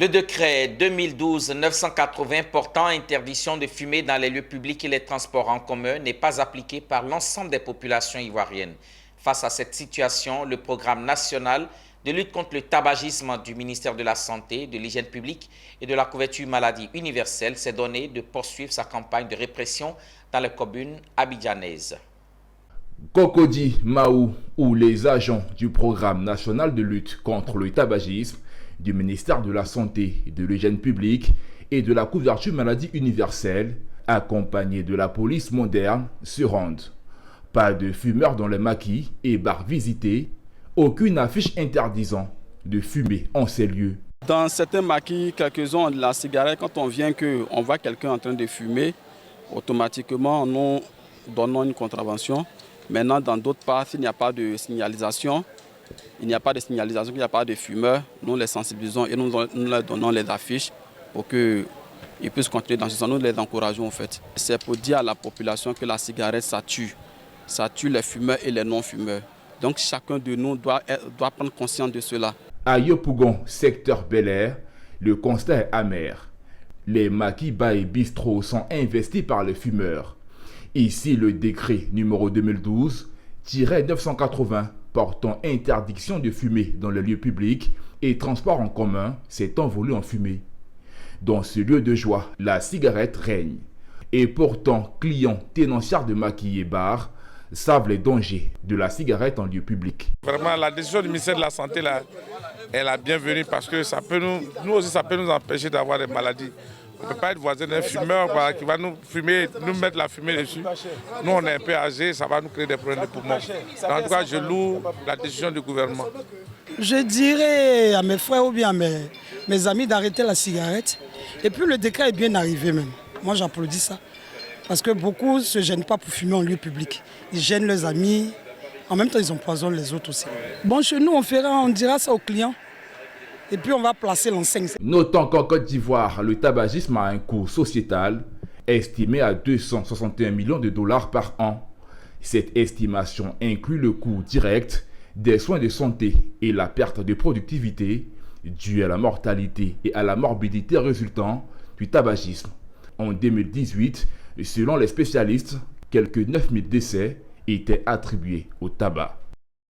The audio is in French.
Le décret 2012-980 portant interdiction de fumer dans les lieux publics et les transports en commun n'est pas appliqué par l'ensemble des populations ivoiriennes. Face à cette situation, le programme national de lutte contre le tabagisme du ministère de la Santé, de l'Hygiène publique et de la couverture maladie universelle s'est donné de poursuivre sa campagne de répression dans les communes abidjanaises. Cocody Mahou ou les agents du programme national de lutte contre le tabagisme du ministère de la Santé, de l'Hygiène publique et de la couverture maladie universelle, accompagnés de la police moderne, se rendent. Pas de fumeurs dans les maquis et bars visités, aucune affiche interdisant de fumer en ces lieux. Dans certains maquis, quelques-uns ont de la cigarette. Quand on vient qu'on voit quelqu'un en train de fumer, automatiquement nous donnons une contravention. Maintenant, dans d'autres parts, s'il n'y a pas de signalisation, il n'y a pas de fumeurs, nous les sensibilisons et nous leur donnons les affiches pour qu'ils puissent continuer dans ce sens. Nous les encourageons en fait. C'est pour dire à la population que la cigarette, ça tue. Ça tue les fumeurs et les non-fumeurs. Donc chacun de nous doit prendre conscience de cela. À Yopougon, secteur Bel-Air, le constat est amer. Les maquis, bars et bistrots sont investis par les fumeurs. Ici, le décret numéro 2012-980 portant interdiction de fumer dans les lieux publics et transports en commun s'est envolé en fumée. Dans ce lieu de joie, la cigarette règne. Et pourtant, clients tenanciers de maquis et bars savent les dangers de la cigarette en lieu public. Vraiment, la décision du ministère de la Santé, là, elle est bienvenue parce que ça peut nous aussi, ça peut nous empêcher d'avoir des maladies. On ne peut pas être voisin d'un fumeur qui va nous fumer, nous mettre la fumée dessus. Nous, on est un peu âgés, ça va nous créer des problèmes de poumons. En tout cas, je loue la décision du gouvernement. Je dirais à mes frères ou bien à mes amis d'arrêter la cigarette. Et puis le décret est bien arrivé même. Moi, j'applaudis ça. Parce que beaucoup ne se gênent pas pour fumer en lieu public. Ils gênent leurs amis. En même temps, ils empoisonnent les autres aussi. Bon, chez nous, on dira ça aux clients. Et puis, on va placer l'enseigne. Notons qu'en Côte d'Ivoire, le tabagisme a un coût sociétal estimé à 261 millions de dollars par an. Cette estimation inclut le coût direct des soins de santé et la perte de productivité due à la mortalité et à la morbidité résultant du tabagisme. En 2018, selon les spécialistes, quelques 9000 décès étaient attribués au tabac.